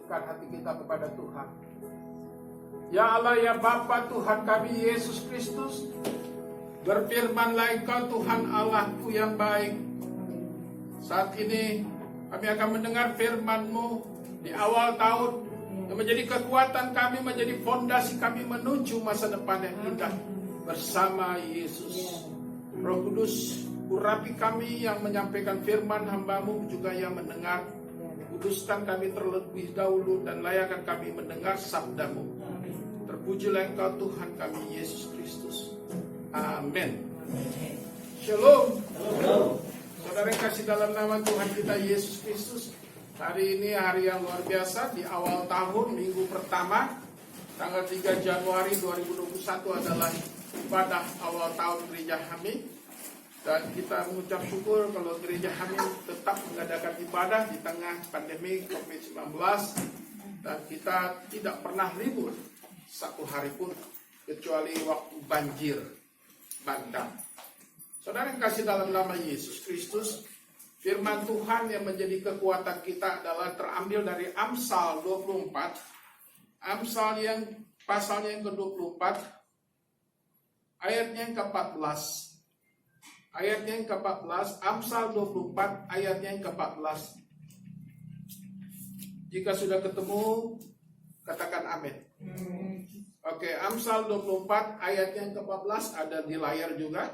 sambutkan hati kita kepada Tuhan. Ya Allah, ya Bapa Tuhan kami Yesus Kristus, berfirmanlah Engkau Tuhan Allahku yang baik. Saat ini kami akan mendengar firman-Mu di awal tahun yang menjadi kekuatan kami, menjadi fondasi kami menuju masa depan yang indah bersama Yesus. Roh Kudus, urapi kami yang menyampaikan firman hamba-Mu juga yang mendengar. Kuduskan kami terlebih dahulu dan layakkan kami mendengar sabda-Mu. Terpujilah Engkau Tuhan kami Yesus Kristus. Amin. Shalom. Saudara yang kasih dalam nama Tuhan kita Yesus Kristus, hari ini hari yang luar biasa. Di awal tahun, minggu pertama, tanggal 3 Januari 2021 adalah ibadah awal tahun gereja kami. Dan kita mengucap syukur kalau gereja kami tetap mengadakan ibadah di tengah pandemi COVID-19. Dan kita tidak pernah libur satu hari pun, kecuali waktu banjir bandang. Saudara yang kasih dalam nama Yesus Kristus, firman Tuhan yang menjadi kekuatan kita adalah terambil dari Amsal 24. Amsal yang pasalnya yang ke-24, ayatnya yang ke-14. Ayatnya yang ke-14, Amsal 24, ayatnya yang ke-14. Jika sudah ketemu, katakan amin. Oke, Amsal 24, ayatnya yang ke-14 ada di layar juga.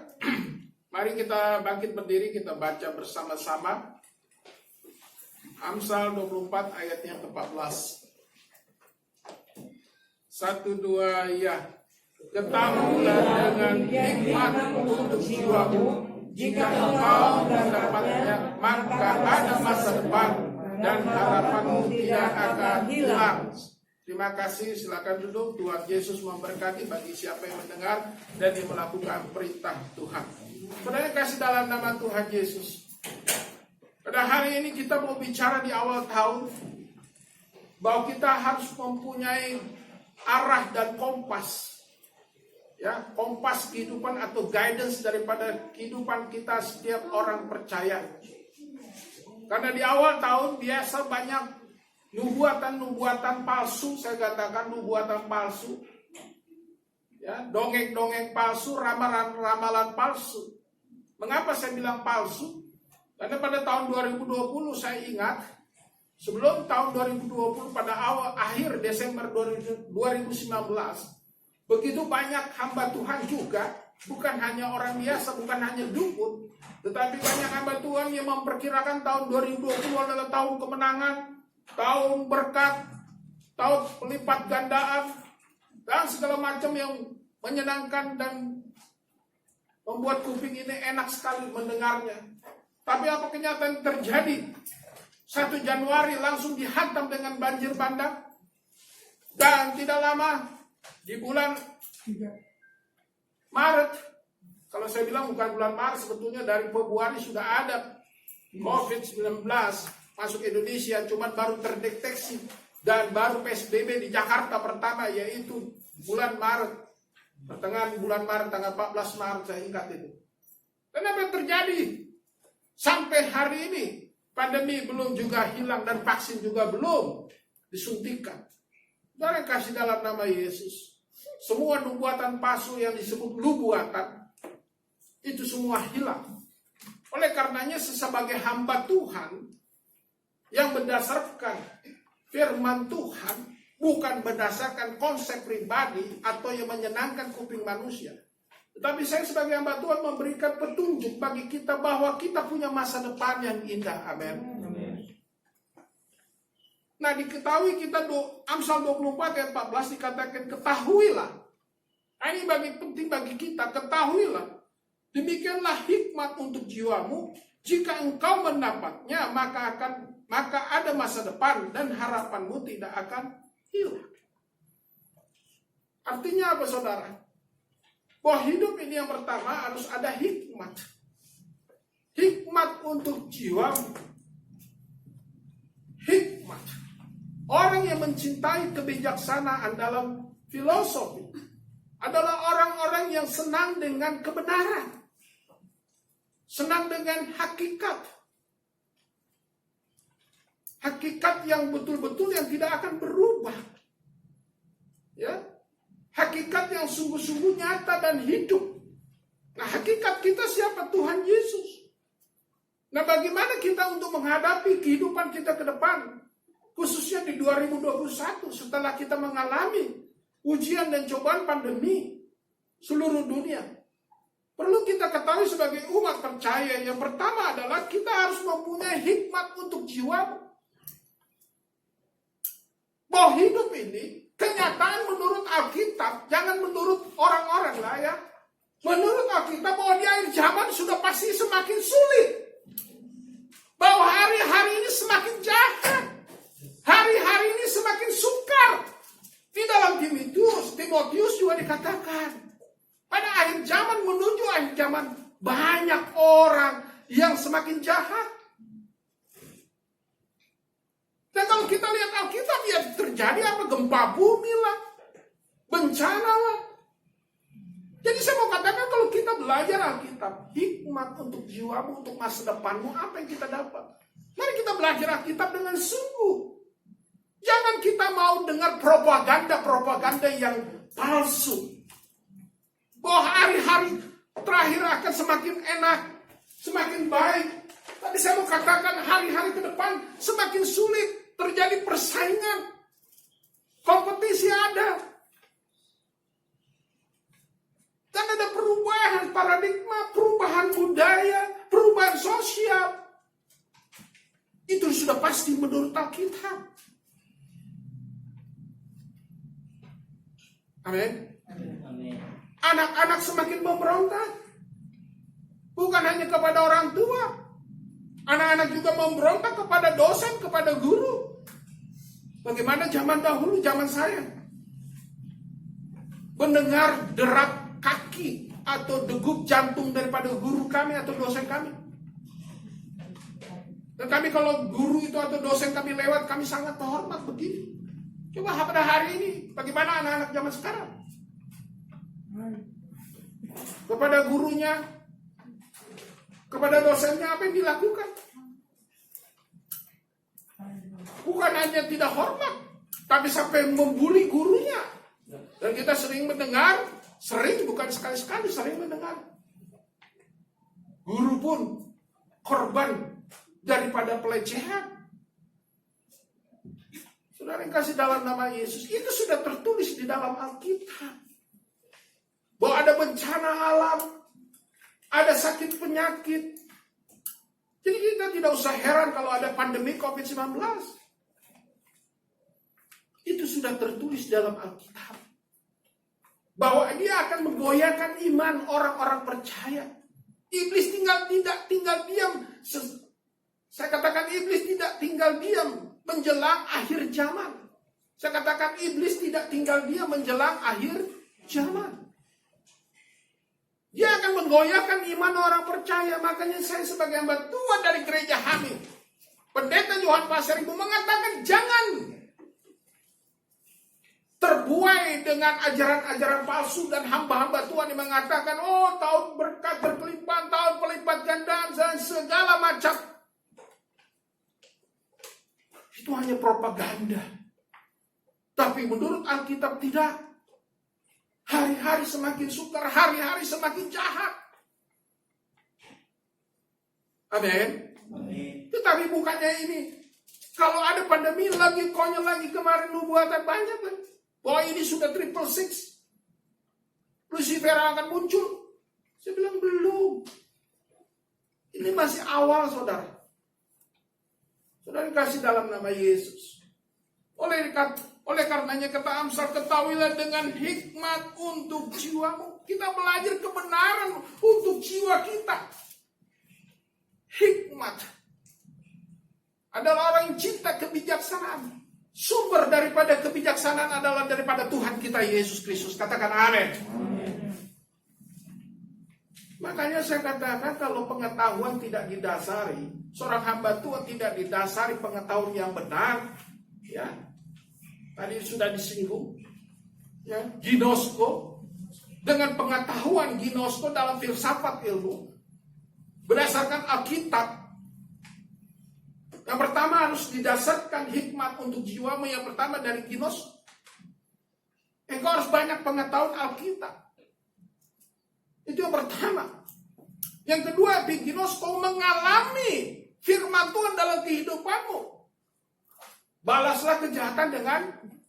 Mari kita bangkit berdiri, kita baca bersama-sama. Amsal 24, ayatnya yang ke-14. 1, 2, ya. Ketahuilah dengan hikmat untuk jiwamu, jika engkau mendapatnya, maka ada masa depan dan harapanmu tidak akan hilang. Terima kasih, silakan duduk. Tuhan Yesus memberkati bagi siapa yang mendengar dan yang melakukan perintah Tuhan. Saudara kasih dalam nama Tuhan Yesus. Pada hari ini kita mau bicara di awal tahun bahwa kita harus mempunyai arah dan kompas. Ya, kompas kehidupan atau guidance daripada kehidupan kita setiap orang percaya. Karena di awal tahun biasa banyak nubuatan palsu, saya katakan nubuatan palsu. Ya, dongeng-dongeng palsu, ramalan-ramalan palsu. Mengapa saya bilang palsu? Karena pada tahun 2020 saya ingat, sebelum tahun 2020 pada akhir Desember 2019, begitu banyak hamba Tuhan juga, bukan hanya orang biasa, bukan hanya dukun, tetapi banyak hamba Tuhan yang memperkirakan tahun 2020 adalah tahun kemenangan, tahun berkat, tahun pelipat gandaan, dan segala macam yang menyenangkan dan membuat kuping ini enak sekali mendengarnya. Tapi apa kenyataan terjadi? 1 Januari langsung dihantam dengan banjir bandang, dan tidak lama di bulan Maret, kalau saya bilang bukan bulan Maret, sebetulnya dari Februari sudah ada COVID-19 masuk Indonesia, cuman baru terdeteksi dan baru PSBB di Jakarta pertama, yaitu bulan Maret, pertengahan bulan Maret, tanggal 14 Maret saya ingat itu. Kenapa terjadi? Sampai hari ini pandemi belum juga hilang dan vaksin juga belum disuntikan. Dan kasih dalam nama Yesus, semua nubuatan palsu yang disebut nubuatan itu semua hilang. Oleh karenanya sebagai hamba Tuhan yang berdasarkan firman Tuhan, bukan berdasarkan konsep pribadi atau yang menyenangkan kuping manusia, tetapi saya sebagai hamba Tuhan memberikan petunjuk bagi kita bahwa kita punya masa depan yang indah. Amin. Nah, diketahui kita Amsal 24 ayat 14 dikatakan ketahuilah. Nah, ini penting bagi kita, ketahuilah. Demikianlah hikmat untuk jiwamu, jika engkau mendapatnya maka ada masa depan dan harapanmu tidak akan hilang. Artinya apa, saudara? Bahwa hidup ini yang pertama harus ada hikmat. Hikmat untuk jiwamu. Hikmat. Orang yang mencintai kebijaksanaan dalam filosofi adalah orang-orang yang senang dengan kebenaran, senang dengan hakikat. Hakikat yang betul-betul yang tidak akan yang sungguh-sungguh nyata dan hidup. Nah, hakikat kita siapa? Tuhan Yesus. Nah, bagaimana kita untuk menghadapi kehidupan kita ke depan? Khususnya di 2021 setelah kita mengalami ujian dan cobaan pandemi seluruh dunia. Perlu kita ketahui sebagai umat percaya, yang pertama adalah kita harus mempunyai hikmat untuk jiwa. Bahwa hidup ini, kenyataan menurut Alkitab, jangan menurut orang-orang lah ya. Menurut Alkitab bahwa di akhir zaman sudah pasti semakin sulit. Bahwa hari-hari ini semakin jahat. Hari-hari ini semakin sukar. Di dalam Timotius juga dikatakan, pada akhir zaman menuju akhir zaman, banyak orang yang semakin jahat. Dan kalau kita lihat Alkitab, ya terjadi apa? Gempa bumi lah, bencana lah. Jadi saya mau katakan, kalau kita belajar Alkitab, hikmat untuk jiwamu, untuk masa depanmu, apa yang kita dapat? Mari kita belajar Alkitab dengan sungguh. Jangan kita mau dengar propaganda yang palsu. Bahwa hari-hari terakhir akan semakin enak, semakin baik. Tapi saya mau katakan, hari-hari ke depan semakin sulit, terjadi persaingan. Kompetisi ada. Dan ada perubahan paradigma, perubahan budaya, perubahan sosial. Itu sudah pasti menurut Alkitab. Amin. Anak-anak semakin memberontak. Bukan hanya kepada orang tua. Anak-anak juga memberontak kepada dosen, kepada guru. Bagaimana zaman dahulu, zaman saya. Mendengar derak kaki atau degup jantung daripada guru kami atau dosen kami. Dan kami kalau guru itu atau dosen kami lewat, kami sangat terhormat begini. Coba pada hari ini, bagaimana anak-anak zaman sekarang? Kepada gurunya, kepada dosennya apa yang dilakukan? Bukan hanya tidak hormat, tapi sampai membuli gurunya. Dan kita sering mendengar, bukan sekali-sekali, sering mendengar. Guru pun korban daripada pelecehan. Saudara yang kasih dalam nama Yesus, itu sudah tertulis di dalam Alkitab. Bahwa ada bencana alam, ada sakit penyakit. Jadi kita tidak usah heran kalau ada pandemi COVID-19. Itu sudah tertulis dalam Alkitab. Bahwa dia akan menggoyahkan iman orang-orang percaya. Iblis tidak tinggal diam. Saya katakan iblis tidak tinggal diam menjelang akhir zaman. Saya katakan iblis tidak tinggal diam menjelang akhir zaman. Dia akan menggoyahkan iman orang percaya. Makanya saya sebagai hamba Tuhan dari gereja Hamil, Pendeta Yohan Pasaribu mengatakan jangan terbuai dengan ajaran-ajaran palsu dan hamba-hamba Tuhan yang mengatakan, oh tahun berkat berkelimpahan, tahun pelipat gandaan dan segala macam. Itu hanya propaganda. Tapi menurut Alkitab tidak. Hari-hari semakin sukar, hari-hari semakin jahat. Amin. Tetapi bukannya ini. Kalau ada pandemi lagi konyol lagi, kemarin nubuatan banyak kan. Bahwa ini sudah 666. Lucifer akan muncul. Saya bilang belum. Ini masih awal, saudara. Saudara kasih dalam nama Yesus. Oleh karenanya kata Amsal, ketahuilah dengan hikmat untuk jiwamu. Kita belajar kebenaran untuk jiwa kita. Hikmat adalah orang yang cinta kebijaksanaan. Sumber daripada kebijaksanaan adalah daripada Tuhan kita Yesus Kristus. Katakan amin. Makanya saya katakan kalau pengetahuan tidak didasari, seorang hamba Tuhan tidak didasari pengetahuan yang benar, ya. Tadi sudah disinggung, ya, ginosko. Dengan pengetahuan ginosko dalam filsafat ilmu, berdasarkan Alkitab. Yang pertama harus didasarkan hikmat untuk jiwamu. Yang pertama dari ginos. Engkau harus banyak pengetahuan Alkitab. Itu yang pertama. Yang kedua, epigenos, kau mengalami firman Tuhan dalam kehidupanmu. Balaslah kejahatan dengan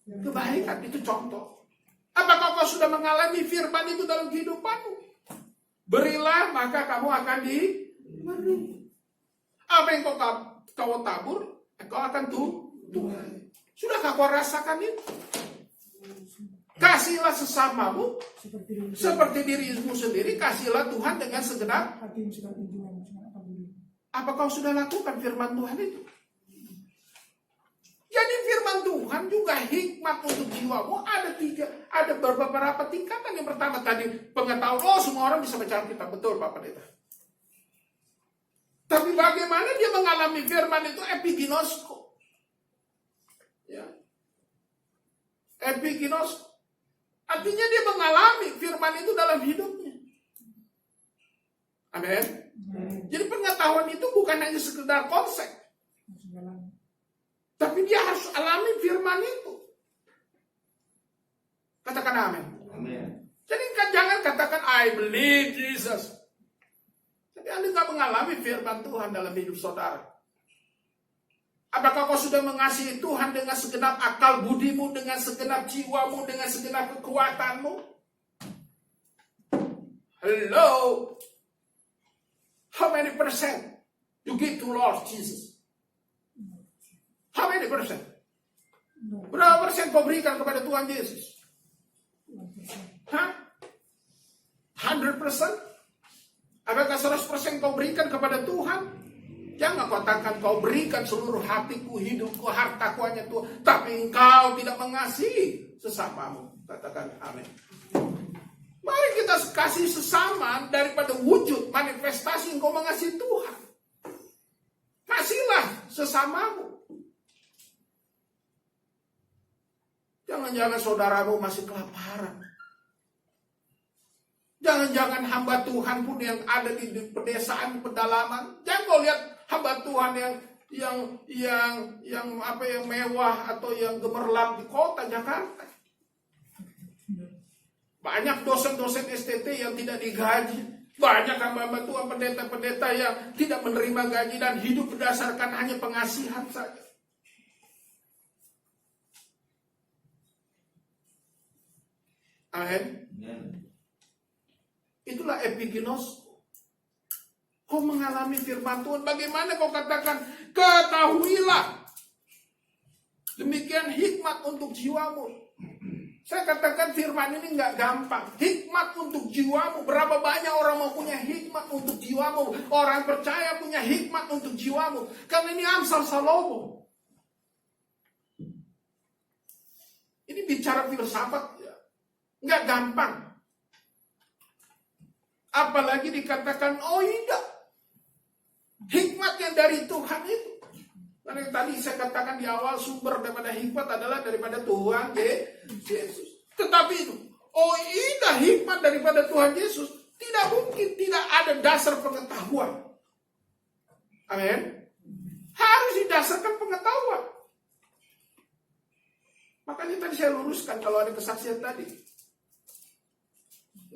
kebaikan. Itu contoh. Apakah kau sudah mengalami firman itu dalam kehidupanmu? Berilah, maka kamu akan diberi. Apa yang kau tabur, kau akan tuai. Sudahkah kau rasakan itu? Kasihlah sesamamu seperti dirimu sendiri. Kasihlah Tuhan dengan segenap. Apa kau sudah lakukan firman Tuhan itu? Jadi firman Tuhan juga hikmat untuk jiwamu. Ada beberapa tingkatan. Yang pertama tadi pengetahuan. Semua orang bisa baca Alkitab. Betul Pak Pendeta. Tapi bagaimana dia mengalami firman itu? Epiginosko. Ya. Epiginosko. Artinya dia mengalami firman itu dalam hidupnya. Amin. Jadi pengetahuan itu bukan hanya sekedar konsep. Tapi dia harus alami firman itu. Katakan amin. Jadi jangan katakan I believe Jesus. Tapi Anda nggak mengalami firman Tuhan dalam hidup saudara. Apakah kau sudah mengasihi Tuhan dengan segenap akal budimu, dengan segenap jiwamu, dengan segenap kekuatanmu? Hello? How many percent you give to Lord Jesus? How many percent? Berapa persen kau berikan kepada Tuhan Yesus? Hah? 100%? Apakah 100% kau berikan kepada Tuhan? Jangan katakan kau berikan seluruh hatiku, hidupku, hartaku hanya Tuhan, tapi engkau tidak mengasihi sesamamu. Katakan amin. Mari kita kasih sesama daripada wujud manifestasi engkau mengasihi Tuhan. Kasihlah sesamamu. Jangan-jangan saudaramu masih kelaparan. Jangan-jangan hamba Tuhan pun yang ada di pedesaan, pedalaman. Jangan kau lihat hamba Tuhan yang mewah atau yang gemerlap di kota Jakarta. Banyak dosen-dosen STT yang tidak digaji. Banyak hamba Tuhan, pendeta-pendeta yang tidak menerima gaji dan hidup berdasarkan hanya pengasihan saja. Amin. Itulah epigenos. Kau mengalami firman Tuhan. Bagaimana kau katakan, ketahuilah. Demikian hikmat untuk jiwamu. Saya katakan firman ini nggak gampang. Hikmat untuk jiwamu. Berapa banyak orang mau punya hikmat untuk jiwamu. Orang percaya punya hikmat untuk jiwamu. Karena ini Amsal Salomo. Ini bicara filsafat ya. Nggak gampang. Apalagi dikatakan, oh tidak. Hikmat yang dari Tuhan itu. Karena yang tadi saya katakan di awal, sumber daripada hikmat adalah daripada Tuhan Yesus. Tetapi itu, oh tidak, hikmat daripada Tuhan Yesus tidak mungkin tidak ada dasar pengetahuan. Amin. Harus didasarkan pengetahuan. Makanya tadi saya luruskan kalau ada kesaksian tadi.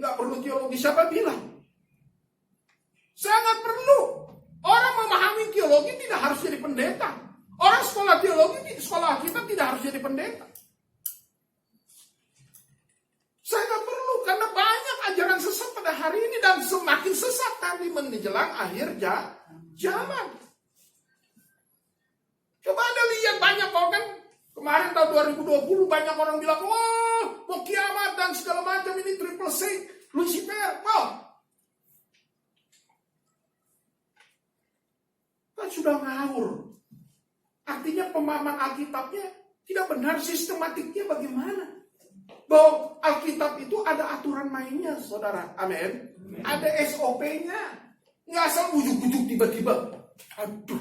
Nggak perlu teologi, siapa bilang? Sangat perlu. Orang memahami teologi tidak harus jadi pendeta. Orang sekolah teologi, sekolah kita tidak harus jadi pendeta. Sangat perlu, karena banyak ajaran sesat pada hari ini dan semakin sesat nanti menjelang akhir zaman. Coba Anda lihat banyak orang kan, kemarin tahun 2020 banyak orang bilang, wah mau kiamat dan segala macam ini triple C, Lucifer, wah. Kan sudah ngawur. Artinya pemahaman Alkitabnya tidak benar, sistematiknya bagaimana. Bahwa Alkitab itu ada aturan mainnya, saudara. Amin. Ada SOP-nya. Nggak asal ujuk-ujuk tiba-tiba. Aduh.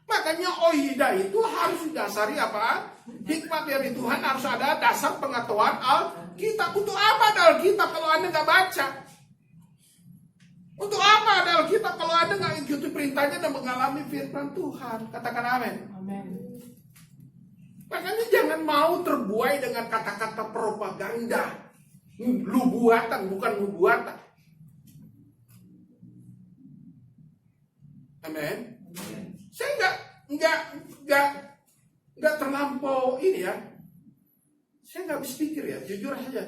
Makanya oida itu harus didasari apa? Hikmat dari Tuhan harus ada dasar pengetahuan Alkitab. Untuk apa ada Alkitab kalau Anda nggak baca? Untuk apa ada Alkitab kalau Anda nggak ikuti perintahnya dan mengalami firman Tuhan? Katakan amin. Amin. Makanya jangan mau terbuai dengan kata-kata propaganda. Lu buatan, bukan lu buatan. Amin. Saya nggak terlampau ini ya. Saya nggak habis pikir ya, jujur saja.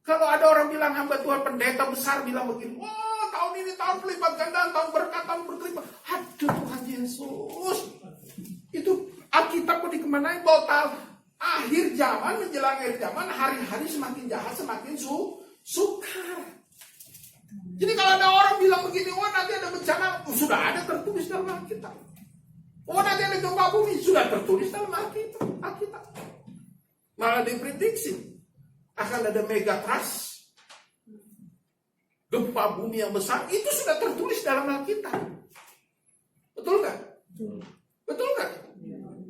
Kalau ada orang bilang hamba Tuhan pendeta besar bilang begini, wah tahun ini tahun pelipat ganda, tahun berkat, tahun berkelipat. Aduh Tuhan Yesus. Itu Alkitab mau dikemanain bahwa akhir zaman menjelang akhir zaman, hari-hari semakin jahat, semakin sukar. Jadi kalau ada orang bilang begini, oh nanti ada bencana, sudah ada tertulis dalam Alkitab. Oh nanti ada gempa bumi, sudah tertulis dalam Alkitab. Malah diprediksi akan ada megatrust, gempa bumi yang besar, itu sudah tertulis dalam Alkitab. Betul nggak? Betul nggak?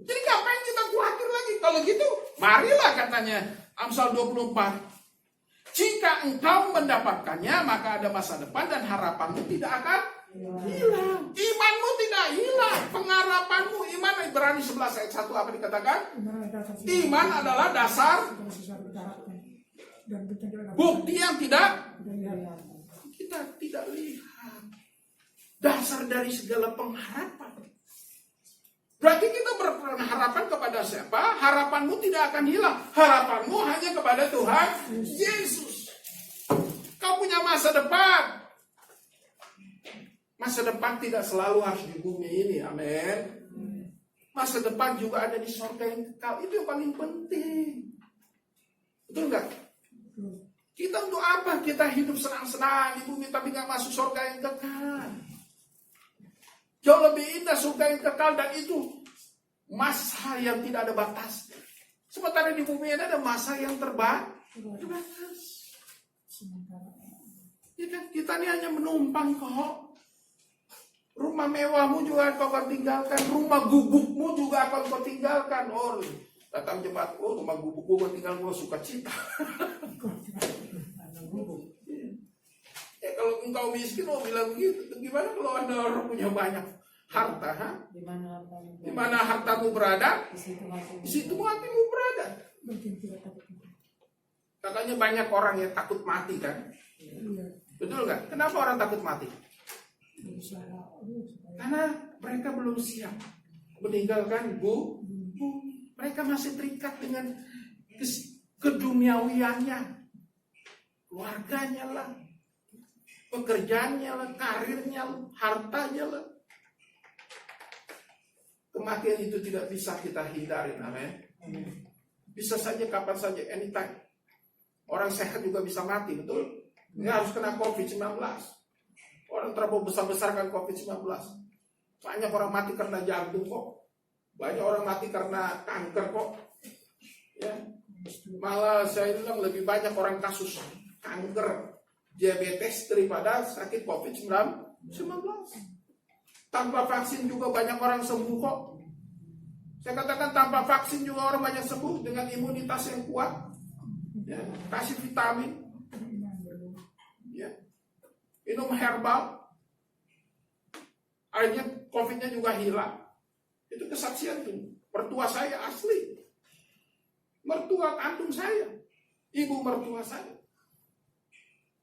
Jadi ngapain kita khawatir lagi? Kalau gitu, marilah katanya Amsal 24. Jika engkau mendapatkannya, maka ada masa depan dan harapanmu tidak akan hilang. Imanmu tidak hilang. Pengharapanmu, iman Ibrani 11 ayat 1 apa dikatakan? Iman adalah dasar bukti yang kita tidak lihat. Dasar dari segala pengharapan. Berarti kita berharapan kepada siapa? Harapanmu tidak akan hilang. Harapanmu hanya kepada Tuhan Yesus. Kau punya masa depan. Masa depan tidak selalu harus di bumi ini. Amin. Masa depan juga ada di surga yang kekal. Itu yang paling penting. Betul nggak? Kita untuk apa? Kita hidup senang-senang di bumi tapi nggak masuk surga yang kekal. Jauh lebih indah surga yang kekal, dan itu masa yang tidak ada batas. Sementara di bumi ini ada masa yang terbatas. Ya kan? Kita ini hanya menumpang kok. Rumah mewahmu juga kau akan tinggalkan, rumah gubukmu juga akan kau tinggalkan. Oh, datang jemaat, oh rumah gubukku kau tinggal, gua suka cita. Ya kalau engkau miskin, oh bilang begitu. Gimana kalau ada orang punya banyak harta? Ha? Di mana hartamu berada? Di situ hatimu berada. Katanya banyak orang yang takut mati kan? Betul nggak? Kenapa orang takut mati? Karena mereka belum siap meninggalkan mereka masih terikat dengan keduniawiannya, keluarganya lah, pekerjaannya lah, karirnya lah, hartanya lah. Kematian itu tidak bisa kita hindari, amin. Bisa saja kapan saja, anytime. Orang sehat juga bisa mati, betul? Ini harus kena COVID-19. Orang terlalu besar-besarkan COVID-19. Banyak orang mati karena jantung kok. Banyak orang mati karena kanker kok. Ya. Malah saya bilang lebih banyak orang kasus kanker, diabetes daripada sakit COVID-19. Tanpa vaksin juga banyak orang sembuh kok. Saya katakan tanpa vaksin juga orang banyak sembuh dengan imunitas yang kuat. Ya. Kasih vitamin. Ya. Minum herbal, akhirnya COVID-nya juga hilang. Itu kesaksian tuh. Mertua saya asli. Mertua kandung saya. Ibu mertua saya.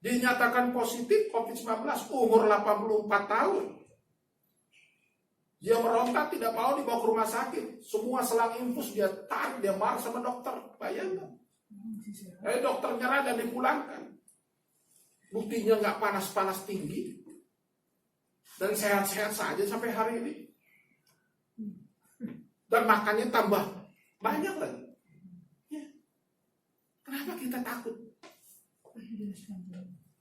Dinyatakan positif COVID-19 umur 84 tahun. Dia meronta tidak mau dibawa ke rumah sakit. Semua selang infus dia tarik, dia marah sama dokter. Bayangkan. Dokter nyerah dan dipulangkan. Buktinya nggak panas-panas tinggi. Dan sehat-sehat saja sampai hari ini. Dan makannya tambah banyak lagi. Ya. Kenapa kita takut?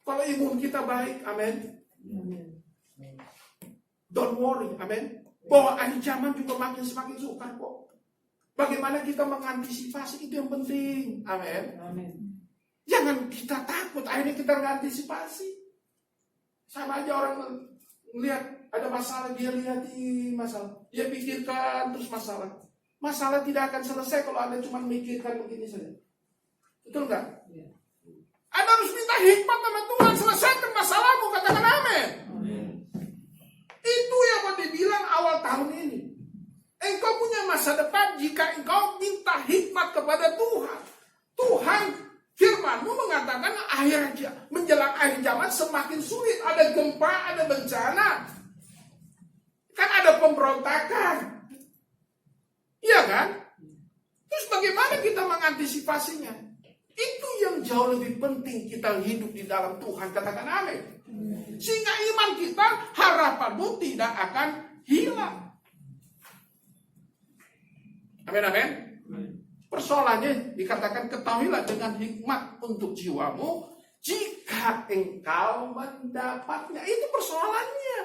Kalau imun kita baik, amin. Don't worry, amin. Bahwa akhir zaman juga semakin sukar kok. Bagaimana kita mengantisipasi, itu yang penting, amin. Jangan kita takut, akhirnya kita mengantisipasi. Sama aja orang melihat ada masalah, dia lihat masalah. Dia pikirkan terus masalah. Masalah tidak akan selesai kalau Anda cuma memikirkan begini saja. Betul nggak? Ya. Anda harus minta hikmat sama Tuhan, selesaikan masalahmu, katakan amin. Itu yang mau dibilang awal tahun ini. Engkau punya masa depan jika engkau minta hikmat kepada Tuhan. Tuhan firman-Mu mengatakan menjelang akhir zaman semakin sulit. Ada gempa, ada bencana. Kan ada pemberontakan. Iya kan? Terus bagaimana kita mengantisipasinya? Itu yang jauh lebih penting kita hidup di dalam Tuhan. Katakan amin. Sehingga iman kita, harapanmu tidak akan hilang. Amin, amin. Persoalannya dikatakan ketahuilah dengan hikmat untuk jiwamu jika engkau mendapatnya. Itu persoalannya.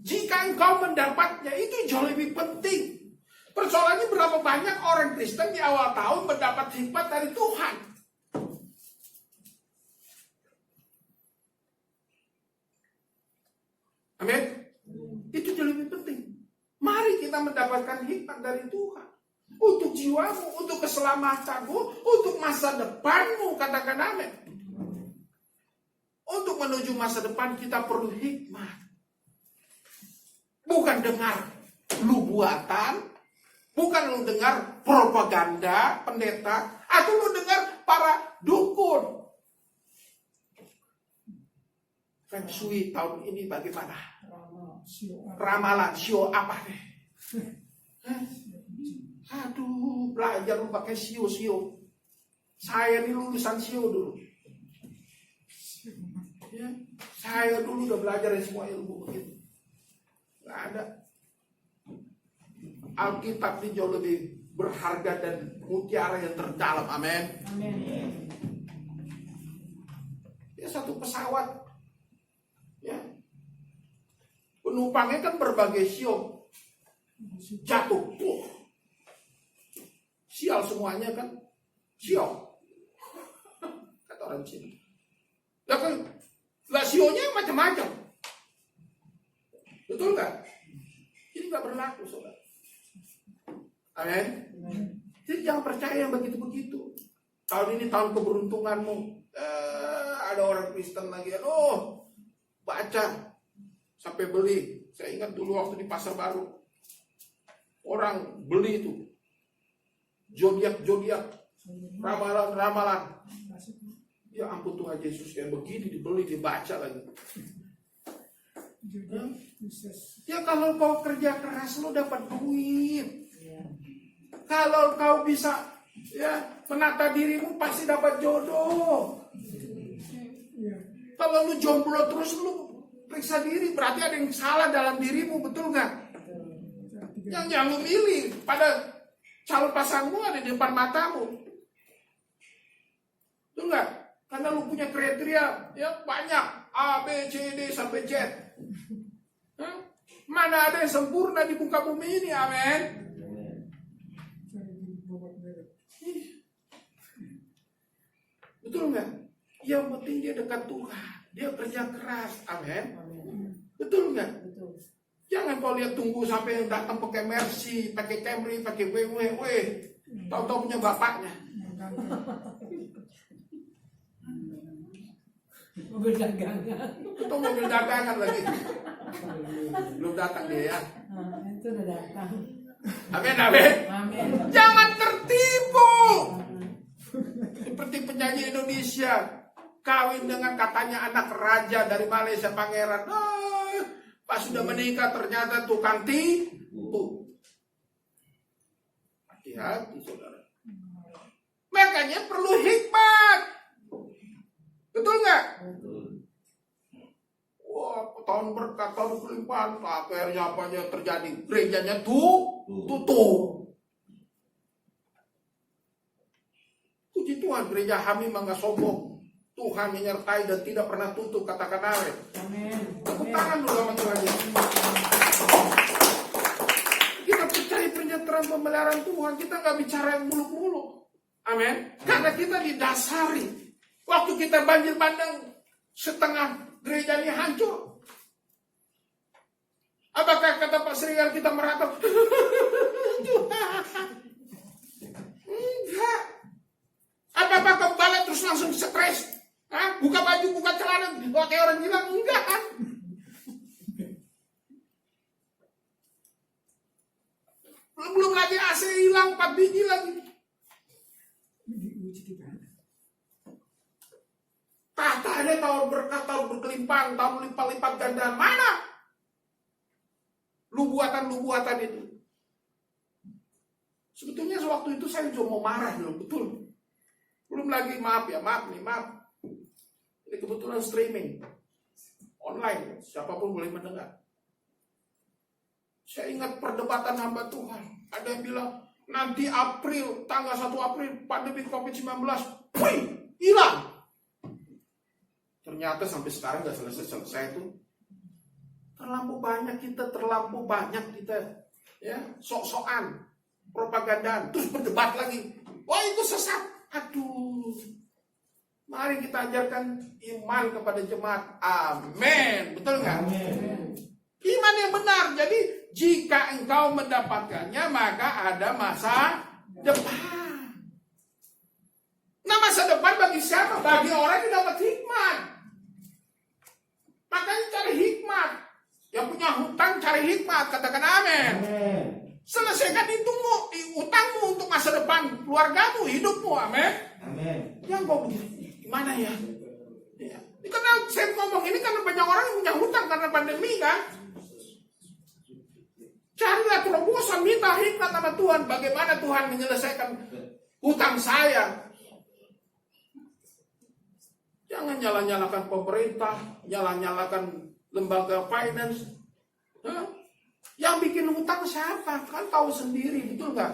Jika engkau mendapatnya, itu jauh lebih penting. Persoalannya berapa banyak orang Kristen di awal tahun mendapat hikmat dari Tuhan. Amin. Itu jauh lebih penting. Mari kita mendapatkan hikmat dari Tuhan. Untuk jiwamu, untuk keselamatanmu, untuk masa depanmu. Katakan amin. Untuk menuju masa depan kita perlu hikmat. Bukan dengar lu buatan. Bukan lu dengar propaganda pendeta. Atau lu dengar para dukun. Feng Shui tahun ini bagaimana? Ramalan, sio apa deh? Aduh, belajar lu pakai sio. Saya ini lulusan sio dulu. Ya, saya dulu udah belajar semua ilmu begitu. Gak ada. Alkitab ini jauh lebih berharga dan mutiara yang terdalam. Amin. Ya, satu pesawat. Ya. Penumpangnya kan berbagai sio. Jatuh. Sial semuanya kan. Sio. Kata orang Cina. Ya kan. Lah sionya macam-macam. Betul kan? Ini gak berlaku, saudara. Amin. Jadi jangan percaya yang begitu-begitu. Tahun ini tahun keberuntunganmu. Ada orang Kristen lagi. Baca. Sampai beli. Saya ingat dulu waktu di Pasar Baru. Orang beli itu. Zodiak. Ramalan. Ya ampun Tuhan Yesus. Kayak begini dibeli, dibaca lagi. Ya kalau kau kerja keras lo dapat duit. Kalau kau bisa menata dirimu pasti dapat jodoh. Kalau lu jomblo terus lu periksa diri, berarti ada yang salah dalam dirimu, betul nggak? Yang lu milih pada calon pasangmu ada di depan matamu, betul nggak? Karena lu punya kriteria banyak A, B, C, D sampai Z. Mana ada yang sempurna di muka bumi ini, amin. Betul nggak? Yang penting dia dekat Tuhan, dia kerja keras, amin. Betul nggak? Jangan kau lihat tunggu sampai yang datang pakai Mercy, pakai Camry, pakai BMW, tahu-tahu punya bapaknya. Mobil dagangan. Itu mobil dagangan lagi. Belum datang dia ya. Itu udah datang. Amin. Jangan tertipu. Seperti penyanyi Indonesia kawin dengan katanya anak raja dari Malaysia, pangeran. Pas sudah menikah ternyata tukang tipu. Hati-hati saudara. Makanya perlu hikmat. Betul nggak? Wah, tahun berkat, tahun kelimpahan, akhirnya apa yang terjadi? Gerejanya tutup. Puji Tuhan, gereja kami mangga sombong. Tuhan menyertai dan tidak pernah tutup, katakan amin. Tepuk tangan dulu sama Tuhan Yesus. Kita percaya penyertaan pemeliharaan Tuhan, kita nggak bicara yang muluk-muluk. Amin. Karena kita didasari. Waktu kita banjir bandang, setengah gereja ini hancur. Apakah kata Pak Srigar kita meratap? Enggak. Apa-apa kembali terus langsung stres? Buka baju, buka celana, kayak orang gila? Enggak kan? 4 biji lagi. Katanya tahun berkah, tahun berkelimpahan, tahun lipat-lipat ganda. Mana lubuatan itu? Sebetulnya sewaktu itu saya juga mau marah loh, betul. Belum lagi maaf. Ini kebetulan streaming online, siapapun boleh mendengar. Saya ingat perdebatan hamba Tuhan. Ada yang bilang nanti April, tanggal 1 April pandemi COVID-19, hilang. Ternyata sampai sekarang nggak selesai itu. Terlampau banyak kita, ya, sok-sokan, propagandaan, terus berdebat lagi. Wah, itu sesat. Aduh. Mari kita ajarkan iman kepada jemaat. Amin. Betul nggak? Amin. Iman yang benar. Jadi jika engkau mendapatkannya, maka ada masa depan. Nah, masa depan bagi siapa? Bagi orang yang dapat hikmat. Makanya cari hikmat. Yang punya hutang cari hikmat. Katakan amin. Amin. Selesaikan utangmu untuk masa depan keluargamu, hidupmu. Amin. Amin. Yang kau gimana ya? Karena saya ngomong ini karena banyak orang yang punya hutang karena pandemi kan. Carilah terobosan, minta hikmat sama Tuhan. Bagaimana Tuhan menyelesaikan hutang saya? Jangan nyala-nyalakan pemerintah, nyala-nyalakan lembaga finance. Yang bikin hutang siapa? Kan tahu sendiri, betul nggak?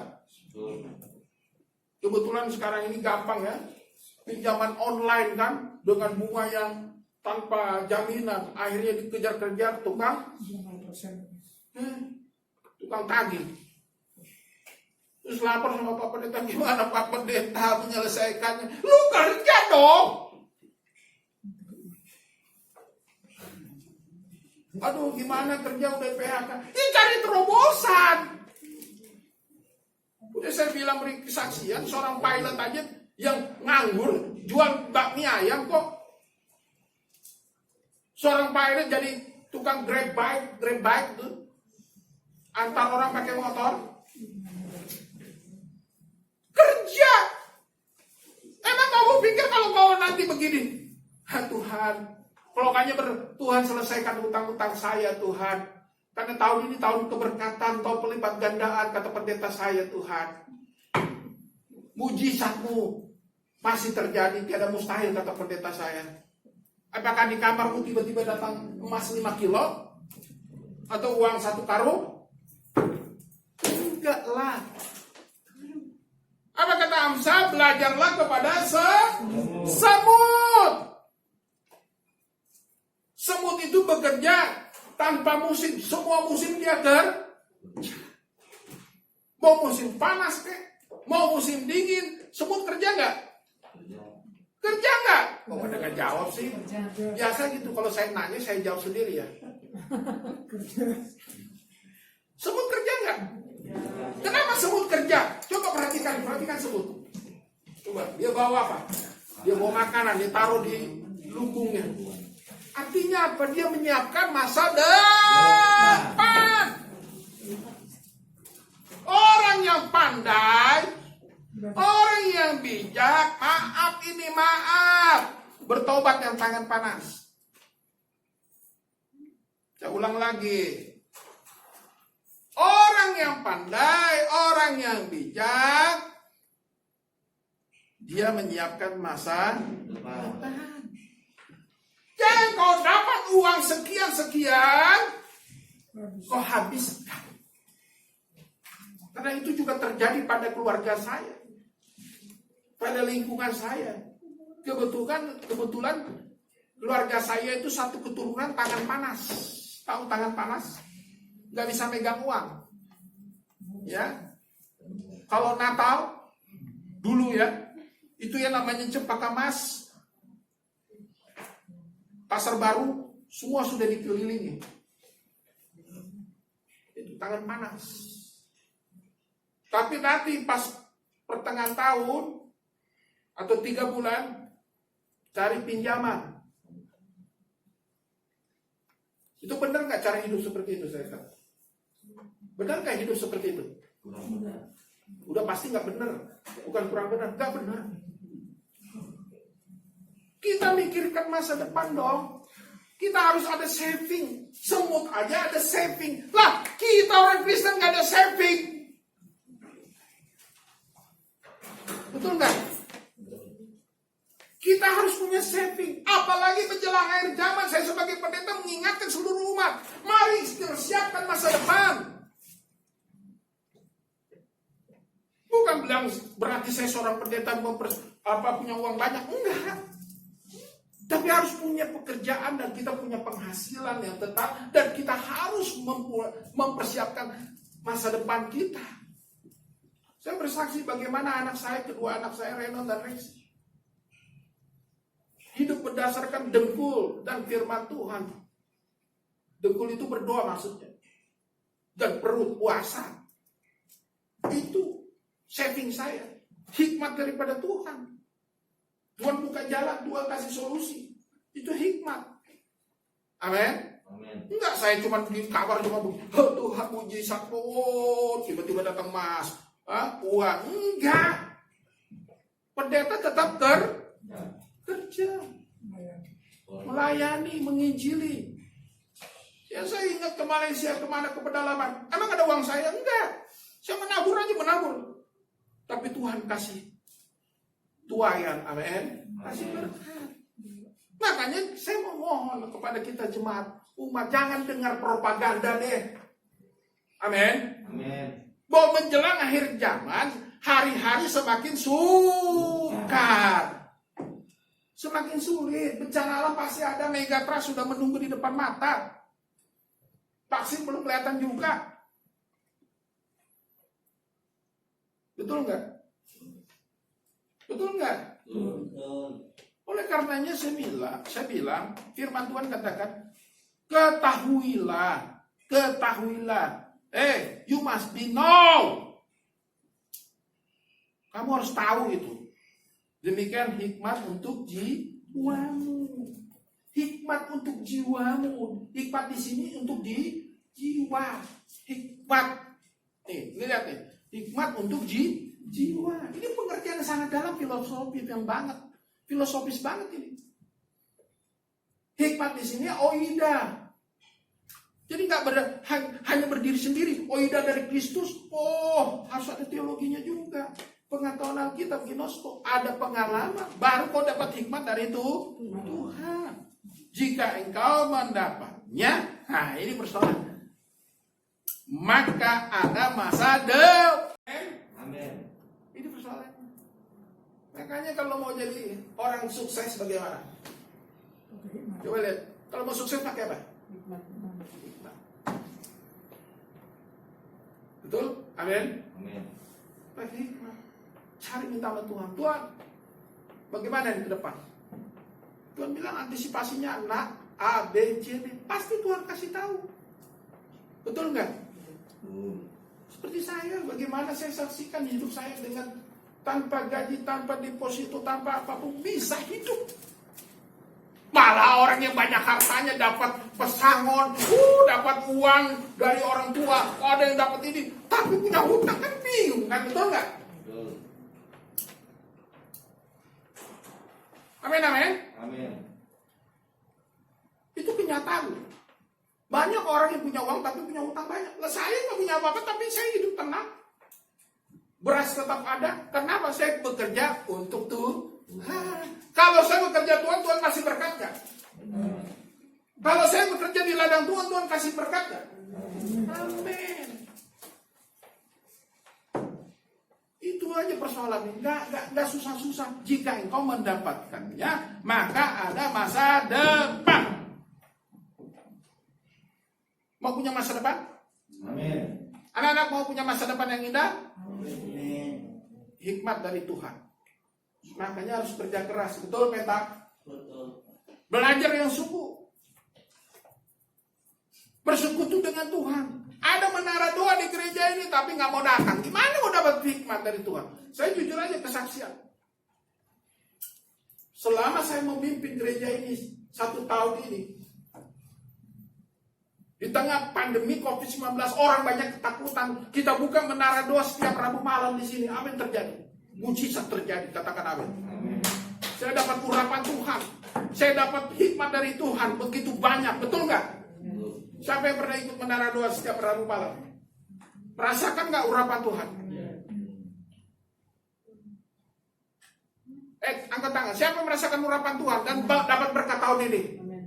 Kebetulan sekarang ini gampang ya. Pinjaman online kan, dengan bunga yang tanpa jaminan. Akhirnya dikejar-kejar tukang tagih. Terus lapor sama Pak Pendeta, gimana Pak Pendeta menyelesaikannya? Lu kerja dong. Aduh, gimana kerja udah PHK? Ini cari terobosan. Udah saya bilang beri kesaksian, seorang pilot aja yang nganggur, jual bakmi ayam kok. Seorang pilot jadi tukang grab bike tuh. Antar orang pakai motor. Kerja. Emang kamu pikir kalau kau nanti begini? Tuhan, pelokannya Tuhan selesaikan hutang-hutang saya Tuhan. Karena tahun ini tahun keberkatan, tahun pelipat gandaan, kata pendeta saya Tuhan. Mujizatmu masih terjadi, tiada mustahil, kata pendeta saya. Apakah di kamarmu tiba-tiba datang emas 5 kilo? Atau uang 1 karung? Enggak lah. Apa kata Amsal? Belajarlah kepada semut. Semut itu bekerja tanpa musim. Semua musim dia mau musim panas mau musim dingin, semut kerja nggak? Kerja nggak? Oh, pada nggak jawab sih. Biasa gitu, kalau saya nanya saya jawab sendiri ya. Semut kerja nggak? Kenapa semut kerja? Coba perhatikan semut. Coba, dia bawa apa? Dia bawa makanan, dia taruh di lumbungnya. Artinya apa? Dia menyiapkan masa depan. Orang yang pandai, orang yang bijak, maaf, bertobat yang tangan panas. Saya ulang lagi. Orang yang pandai, orang yang bijak, dia menyiapkan masa depan. Jangan kau dapat uang sekian, kau habiskan. Karena itu juga terjadi pada keluarga saya, pada lingkungan saya. Kebetulan keluarga saya itu satu keturunan tangan panas. Tahu tangan panas? Gak bisa megang uang. Ya, kalau Natal dulu ya, itu yang namanya Cempaka Mas, Pasar Baru, semua sudah dikelilingi. Itu tangan panas. Tapi nanti pas pertengahan tahun atau 3 bulan cari pinjaman. Itu benar nggak cara hidup seperti itu, saya kata? Benar nggak hidup seperti itu? Udah pasti nggak benar. Bukan kurang benar, nggak benar. Kita mikirkan masa depan dong. Kita harus ada saving. Semut aja ada saving. Lah, kita orang Kristen nggak ada saving. Betul nggak? Kita harus punya saving. Apalagi menjelang akhir zaman, saya sebagai pendeta mengingatkan seluruh umat. Mari siapkan masa depan. Bukan bilang berarti saya seorang pendeta punya uang banyak. Enggak. Tapi harus punya pekerjaan dan kita punya penghasilan yang tetap. Dan kita harus mempersiapkan masa depan kita. Saya bersaksi bagaimana kedua anak saya, Renon dan Rex, hidup berdasarkan dengkul dan firman Tuhan. Dengkul itu berdoa maksudnya. Dan perut puasa. Itu saving saya. Hikmat daripada Tuhan. Tuhan buka jalan, Tuhan kasih solusi. Itu hikmat. Amin. Enggak saya cuma di kabar cuma Tuhan puji sakit, tiba-tiba datang mas. Uang. Enggak. Pendeta tetap kerja. Melayani, menginjili. Ya saya ingat ke Malaysia, kemana ke pedalaman. Emang ada uang saya? Enggak. Saya menabur aja, menabur. Tapi Tuhan kasih tuayan, amin. Kasih berkat. Makanya saya memohon kepada kita jemaat umat, jangan dengar propaganda deh. Amin. Bahwa menjelang akhir zaman, hari-hari semakin sukar. Semakin sulit. Bencana alam pasti ada, megatrust sudah menunggu di depan mata. Vaksin belum kelihatan juga. Betul nggak? Betul nggak? Oleh karenanya saya bilang, firman Tuhan katakan, ketahuilah. You must be know. Kamu harus tahu itu. Demikian hikmat untuk jiwamu. Hikmat untuk jiwamu. Hikmat di sini untuk jiwa. Hikmat. Nih, lihat nih. Hikmat untuk jiwa. Ini pengertian yang sangat dalam, filosofis banget ini. Hikmat di sini oida. Jadi hanya berdiri sendiri. Oida dari Kristus. Oh, harus ada teologinya juga. Pengetahuan Alkitab, ginosko. Ada pengalaman. Baru kau dapat hikmat dari itu Tuhan. Jika engkau mendapatnya, nah ini persoalan. Maka ada masa depan. Amin. Ini persoalannya. Makanya kalau mau jadi orang sukses bagaimana? Coba lihat. Kalau mau sukses pakai apa? Hikmat. Betul? Amin. Pakai hikmat. Cari minta sama Tuhan. Tuhan, bagaimana di depan? Tuhan bilang antisipasinya A, B, C, D. Pasti Tuhan kasih tahu. Betul nggak? Seperti saya, bagaimana saya saksikan hidup saya dengan tanpa gaji, tanpa deposito, tanpa apapun bisa hidup. Malah orang yang banyak hartanya dapat pesangon, dapat uang dari orang tua, ada yang dapat ini, tapi punya hutang kan bingung kan, betul nggak? Amin. Itu kenyataan. Banyak orang yang punya uang tapi punya hutang banyak. Lah saya nggak punya apa-apa tapi saya hidup tenang. Beras tetap ada. Kenapa? Saya bekerja untuk Tuhan. Kalau saya bekerja Tuhan kasih berkat nggak? Kalau saya bekerja di ladang Tuhan kasih berkat nggak? Amin. Itu aja persoalannya. Nggak susah-susah. Jika engkau mendapatkannya, maka ada masa depan. Mau punya masa depan? Amin. Anak-anak mau punya masa depan yang indah? Amin. Hikmat dari Tuhan. Makanya harus kerja keras. Betul, Petak? Betul. Belajar yang sungguh. Bersekutu dengan Tuhan. Ada menara doa di gereja ini tapi nggak mau datang. Gimana mau dapat hikmat dari Tuhan? Saya jujur aja kesaksian. Selama saya memimpin gereja ini 1 tahun ini, Di tengah pandemi COVID-19, orang banyak ketakutan. Kita buka menara doa setiap Rabu malam di sini. Apa yang terjadi? Mujizat terjadi, katakan amin. Saya dapat urapan Tuhan. Saya dapat hikmat dari Tuhan begitu banyak, betul nggak? Siapa yang pernah ikut menara doa setiap Rabu malam? Merasakan nggak urapan Tuhan? Angkat tangan. Siapa yang merasakan urapan Tuhan dan dapat berkat tahun ini? Amin.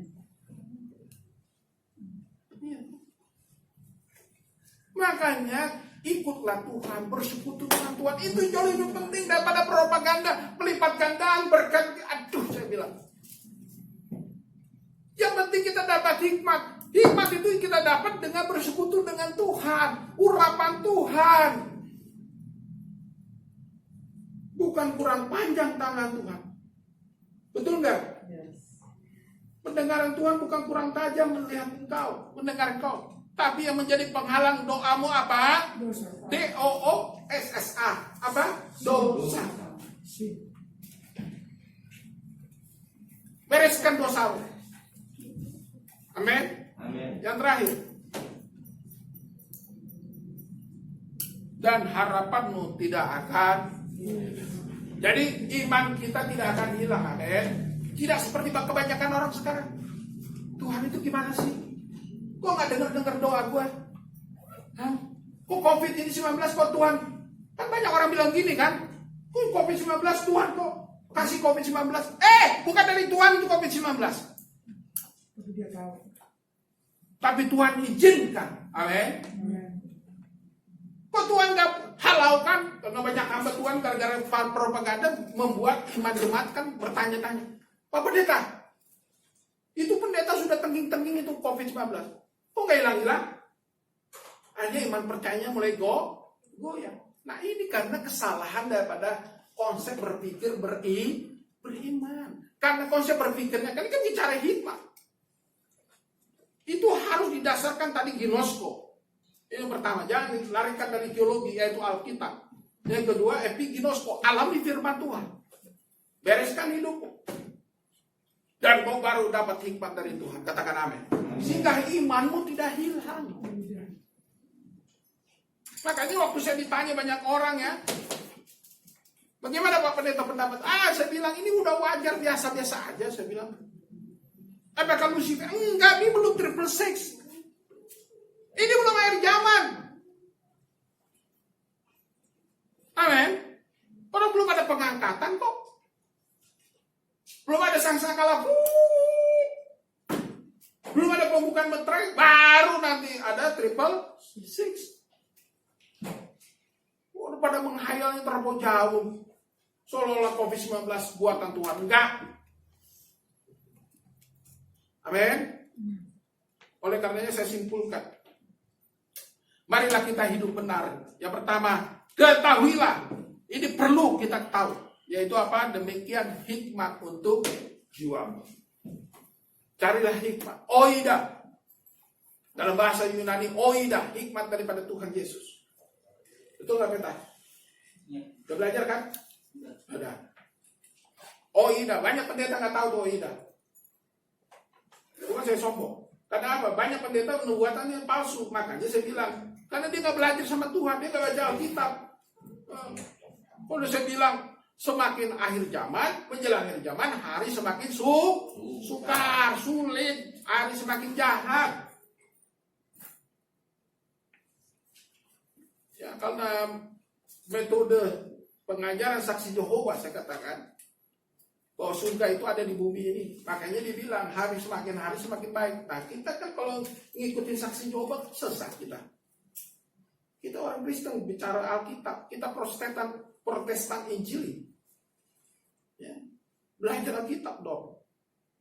Makanya ikutlah Tuhan, bersekutu dengan Tuhan. Itu jauh lebih penting daripada propaganda, melipat gandaan berkat. Aduh, saya bilang. Yang penting kita dapat hikmat. Hikmat itu kita dapat dengan bersekutu dengan Tuhan. Urapan Tuhan. Bukan kurang panjang tangan Tuhan. Betul nggak? Yes. Pendengaran Tuhan bukan kurang tajam melihat engkau, mendengar engkau. Tapi yang menjadi penghalang doamu apa? Dosa. DOOSSA. Apa? Dosa. Bereskan dosamu. Amin. Amin. Yang terakhir. Dan harapanmu tidak akan. Jadi iman kita tidak akan hilang. Amin. Tidak seperti kebanyakan orang sekarang. Tuhan itu gimana sih? Kok gak denger doa gue? Hah? Kok COVID ini 19 kok Tuhan? Kan banyak orang bilang gini kan? Kok COVID-19 Tuhan kok kasih COVID-19? Bukan dari Tuhan itu COVID-19. Tapi dia tahu. Tapi Tuhan izinkan. Amin. Amin. Kok Tuhan gak halaukan? Karena banyak hamba Tuhan gara-gara propaganda membuat iman jemaat kan bertanya-tanya. Pak Pendeta, itu pendeta sudah tengking-tengking itu COVID-19. Kok gak hilang-hilang? Hanya iman percayanya mulai goyang. Nah ini karena kesalahan daripada konsep berpikir beriman. Karena konsep berpikirnya kan bicara hikmat. Itu harus didasarkan tadi ginosko. Ini yang pertama, jangan dilarikan dari teologi yaitu Alkitab. Yang kedua, epiginosko, alami firman Tuhan. Bereskan hidupmu. Dan kau baru dapat hikmat dari Tuhan. Katakan amin. Sehingga imanmu tidak hilang. Makanya waktu saya ditanya banyak orang ya, bagaimana Pak Pendeta pendapat? Saya bilang ini udah wajar, biasa-biasa aja. Saya bilang, apakah Lucifer? Enggak, ini belum triple sex. Ini belum akhir zaman. Amin. Orang belum ada pengangkatan kok. Belum ada sangkala. Belum ada pembukaan meterai. Baru nanti ada triple six. Udah pada menghayalnya terlalu jauh. Seolah-olah COVID-19 buatan Tuhan. Enggak. Amin. Oleh karenanya saya simpulkan. Marilah kita hidup benar. Yang pertama, ketahuilah. Ini perlu kita tahu. Yaitu apa? Demikian hikmat untuk jiwamu. Carilah hikmat. Oida. Dalam bahasa Yunani, oida. Hikmat daripada Tuhan Yesus. Betul nggak Peta? Udah belajar kan? Ada. Oida. Banyak pendeta nggak tahu tuh oida. Bukan saya sombong. Karena apa? Banyak pendeta nubuatannya palsu. Makanya saya bilang, karena dia nggak belajar sama Tuhan, dia nggak baca Alkitab. Kalau saya bilang, semakin akhir zaman, menjelang akhir zaman, hari semakin sukar, sulit, hari semakin jahat. Ya, karena metode pengajaran saksi Yehova, saya katakan, bahwa surga itu ada di bumi ini. Makanya dibilang hari semakin baik. Nah kita kan kalau ngikutin saksi Yehova sesat kita. Kita orang Kristen bicara Alkitab. Kita Protestan Injili. Ya. Belajar Alkitab dong.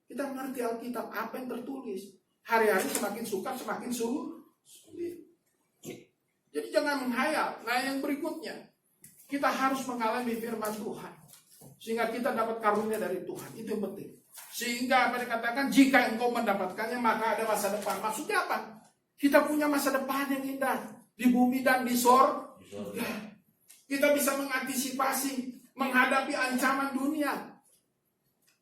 Kita mengerti Alkitab apa yang tertulis. Hari-hari semakin sukar semakin sulit. Jadi jangan menghayal. Nah yang berikutnya, kita harus mengalami firman Tuhan. Sehingga kita dapat karunia dari Tuhan. Itu yang penting. Sehingga apa dikatakan, jika engkau mendapatkannya maka ada masa depan. Maksudnya apa? Kita punya masa depan yang indah. Di bumi dan di sorga. Kita bisa mengantisipasi, menghadapi ancaman dunia.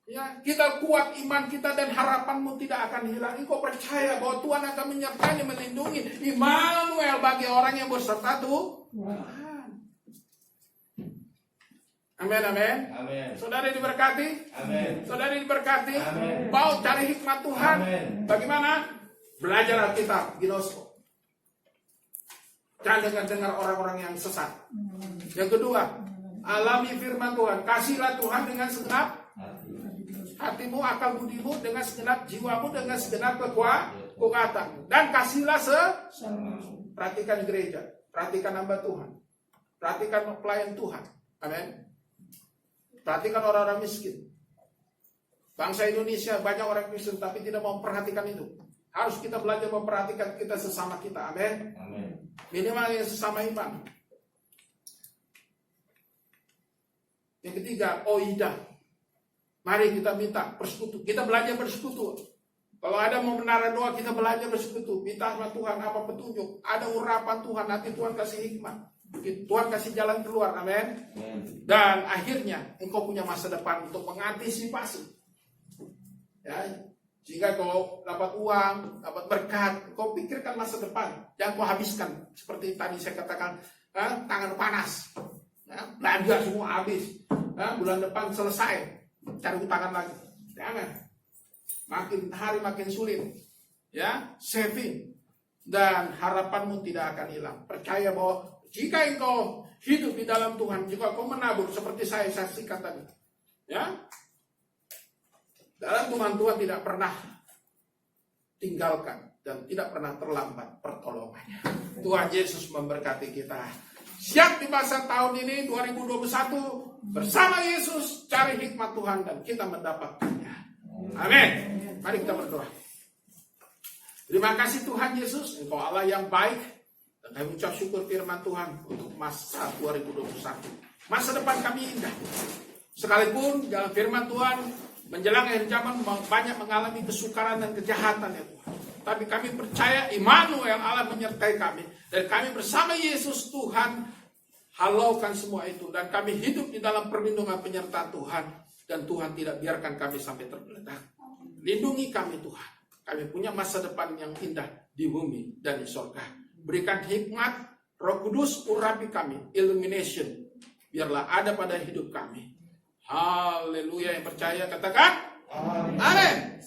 Ya, kita kuat iman kita dan harapanmu tidak akan hilang. Engkau percaya bahwa Tuhan akan menyertai, melindungi. Immanuel bagi orang yang berserta Tuhan. Amin, amin. Amin. Saudara diberkati. Amin. Saudara diberkati. Amin. Mau cari hikmat Tuhan. Amin. Bagaimana? Belajar Alkitab, ginosko. Jangan dengar orang-orang yang sesat. Yang kedua, alami firman Tuhan. Kasihlah Tuhan dengan segenap hatimu, akal budimu, dengan segenap jiwamu, dengan segenap kekuatan. Dan kasihlah perhatikan gereja, perhatikan hamba Tuhan, perhatikan pelayan Tuhan. Amin. Perhatikan orang-orang miskin. Bangsa Indonesia banyak orang miskin tapi tidak mau memperhatikan itu. Harus kita belajar memperhatikan kita sesama kita. Amin. Amin. Minimal yang sesama iman. Yang ketiga, oida. Mari kita minta persekutu. Kita belajar bersekutu. Kalau ada mau menara doa, kita belajar bersekutu. Minta sama Tuhan apa petunjuk. Ada urapan Tuhan, nanti Tuhan kasih hikmat. Tuhan kasih jalan keluar. Amin. Dan akhirnya engkau punya masa depan untuk mengantisipasi. Ya, jika kau dapat uang, dapat berkat, kau pikirkan masa depan. Jangan kau habiskan. Seperti tadi saya katakan, tangan panas. Belanja semua habis. Bulan depan selesai. Cari utangan lagi. Jangan. Makin hari makin sulit. Ya, saving. Dan harapanmu tidak akan hilang. Percaya bahwa jika engkau hidup di dalam Tuhan, jika kau menabur seperti saya saksikan tadi. Ya. Dalam Tuhan tidak pernah tinggalkan dan tidak pernah terlambat pertolongannya. Tuhan Yesus memberkati kita. Siap di masa tahun ini 2021 bersama Yesus cari hikmat Tuhan dan kita mendapatkannya. Amin. Mari kita berdoa. Terima kasih Tuhan Yesus, Engkau Allah yang baik, dan kami ucap syukur firman Tuhan untuk masa 2021. Masa depan kami indah. Sekalipun dalam firman Tuhan menjelang akhir zaman banyak mengalami kesukaran dan kejahatan ya Tuhan. Tapi kami percaya Immanuel Allah menyertai kami. Dan kami bersama Yesus Tuhan halaukan semua itu. Dan kami hidup di dalam perlindungan penyertaan Tuhan. Dan Tuhan tidak biarkan kami sampai tergeletak. Lindungi kami Tuhan. Kami punya masa depan yang indah di bumi dan di surga. Berikan hikmat, Roh Kudus urapi kami. Illumination. Biarlah ada pada hidup kami. Haleluya, yang percaya katakan amin.